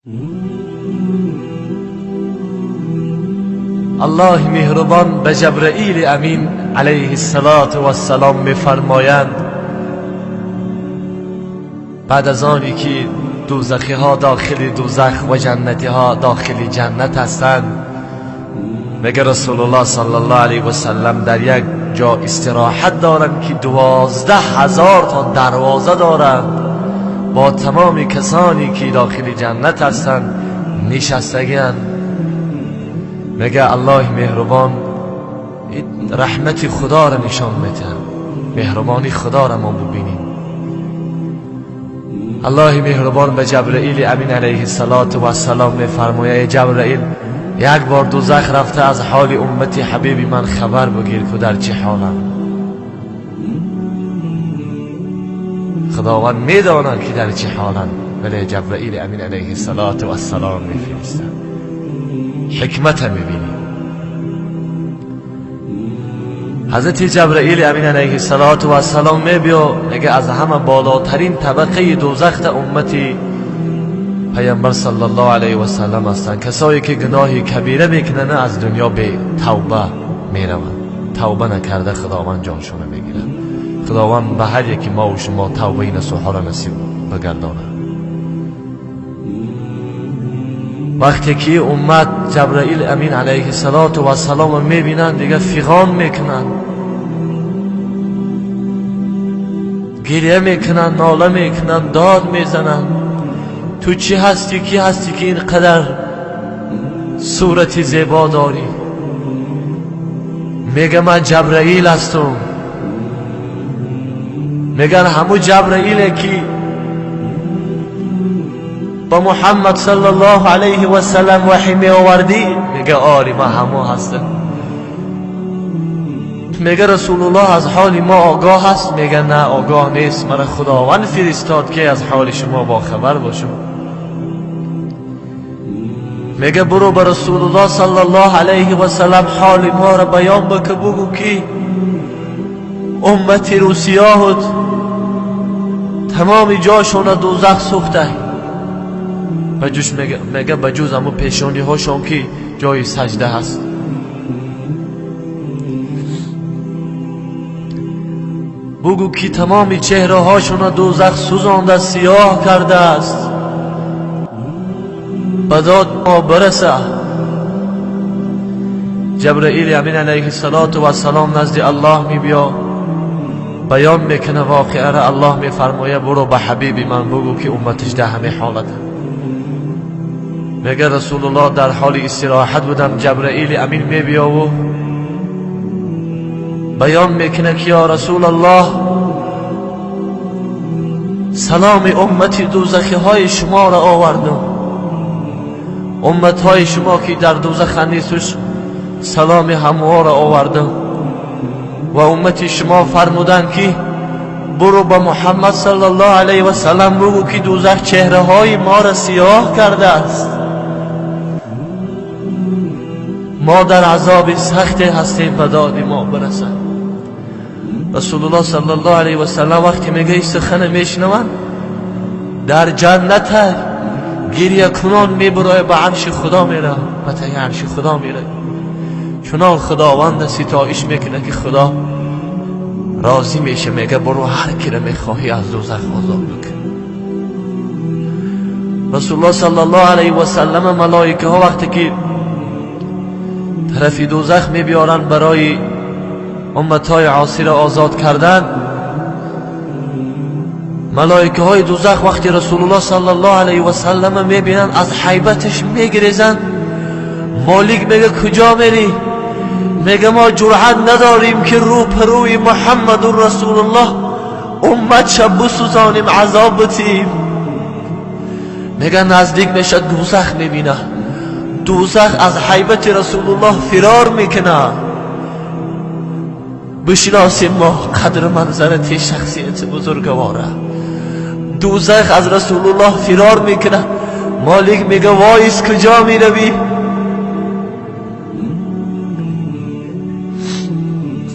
الله مهربان به جبرائیل امین علیه السلام میفرمایند بعد از آنی که دوزخی ها داخل دوزخ و جنتی ها داخل جنت هستند، میگه رسول الله صلی الله علیه و سلم در یک جا استراحت دارند که 12,000 تا دروازه دارند، با تمام کسانی که داخل جنت هستند نشستگی‌اند. میگه الله مهربان رحمت خدا را نشان میده، مهربانی خدا را ما ببینیم. الله مهربان به جبرائیل امین علیه السلام میفرماید جبرائیل یک بار دوزخ رفته از حال امت حبیب من خبر بگیر که در چه حالند. خداوند میداند که در چه حالند، ولی جبرائیل امین علیه السلام میفرستند. حکمت میبینی. حضرت جبرائیل امین علیه السلام میبیا میگه از همه بالاترین طبقه دوزخ امت پیامبر صلی الله علیه و سلم هستند. کسایی که گناه کبیره میکنن از دنیا به توبه میروند، توبه نکرده خداوند جانشون میگیره. خداوند به هر یکی ما و شما توبه نصوحا را نصیب بگردانه. وقتی که امت جبرائیل امین علیه السلام میبینن دیگه فیغان میکنن، گریه میکنن، ناله میکنن، داد میزنن تو چی هستی، کی هستی که اینقدر صورت زیبا داری؟ میگه من جبرائیل هستم. میگن همون جبرائیله که با محمد صلی الله علیه و سلم وحی می آوردی؟ میگه آری من همون هستم. میگه رسول الله از حال ما آگاه هست؟ میگه نه آگاه نیست، من خداوند فرستاد که از حال شما با خبر باشم. میگه برو به رسول الله صلی الله علیه و سلم حال ما را بیان بکن، بگو که امت روسیاهد تمام جاشون دوزخ سوخته، بجوش میگه بجوز همون پیشانی هاشون که جای سجده هست. بگو که تمام چهره هاشون دوزخ سوزانده، سیاه کرده است، بداد ما برسه. جبرائیل امین علیه السلام نزد الله میبیا، بیان میکنه واقعه را. الله میفرماید برو به حبیب من بگو که امتش ده همه حالت. میگه رسول الله در حال استراحت بودم، جبرائیل امین میبیا و بیان میکنه که یا رسول الله سلام امتی دوزخی های شما را آوردم، امت های شما که در دوزخ نیستش سلام همه را آوردم و امت شما فرمودن که برو با محمد صلی الله علیه و سلم بگو که دوزخ چهره های ما را سیاه کرده است، ما در عذاب سخت هستیم، به داد ما برسن. رسول الله صلی الله علیه و سلم وقتی میگه این سخن میشنون در جنت گریه کنان میبرای به عرش خدا میره، به ته عرش خدا میره، چنان خداوند ستایش میکنه که خدا راضی میشه، میگه برو هر کی را میخواهی از دوزخ آزاد بکن. رسول الله صلی الله علیه و سلم ملائکه ها وقتی که طرف دوزخ میبیارن برای امتهای عاصی را آزاد کردن، ملائکه های دوزخ وقتی رسول الله صلی الله علیه و سلم میبینن از حیبتش میگریزن. مالک میگه کجا میری؟ میگه ما جرأت نداریم که رو پروی محمد رسول الله امت شب بسوزانیم، عذاب بتیم. میگه نزدیک میشه دوزخ میبینه، دوزخ از حیبت رسول الله فرار میکنه. بشناسیم ما قدر منزلت شخصیت بزرگواره. دوزخ از رسول الله فرار میکنه. مالک میگه وایس کجا میروی؟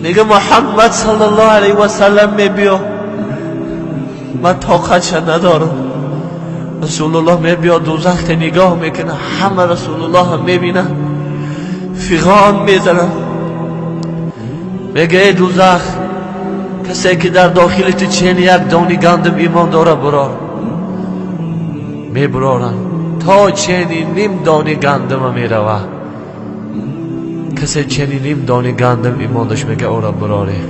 میگه محمد صلی الله علیه و سلم میبیا، من طاقتش ندارم، رسول الله میبیا دوزخ نگاه میکنه، همه رسول الله هم میبینه، فیغان میزنه، میگه ای دوزخ، کسی که در داخلت چین یک دانی گندم ایمان داره برار. میبرارن تا چینی نیم دانی گندم میروه. کسی چینی نیم دانی گندم ایمان داشت میگه او را براره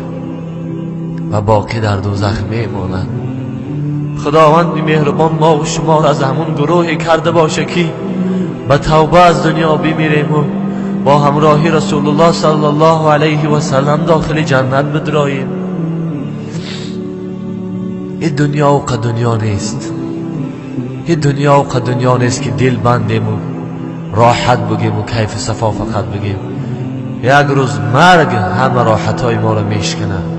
و باقی در دوزخ میمونن. خداوند مهربان ما و شما را از همون گروهی کرده باشه که به توبه از دنیا بمیریم و با همراهی رسول الله صلی الله علیه و سلم داخل جنت بدراییم. این دنیا و قد دنیا نیست، این دنیا و قد دنیا نیست که دل بندیم و راحت بگیم و کیف صفا فقط بگیم. یک روز مرگ همه راحت های ما را میشکنه.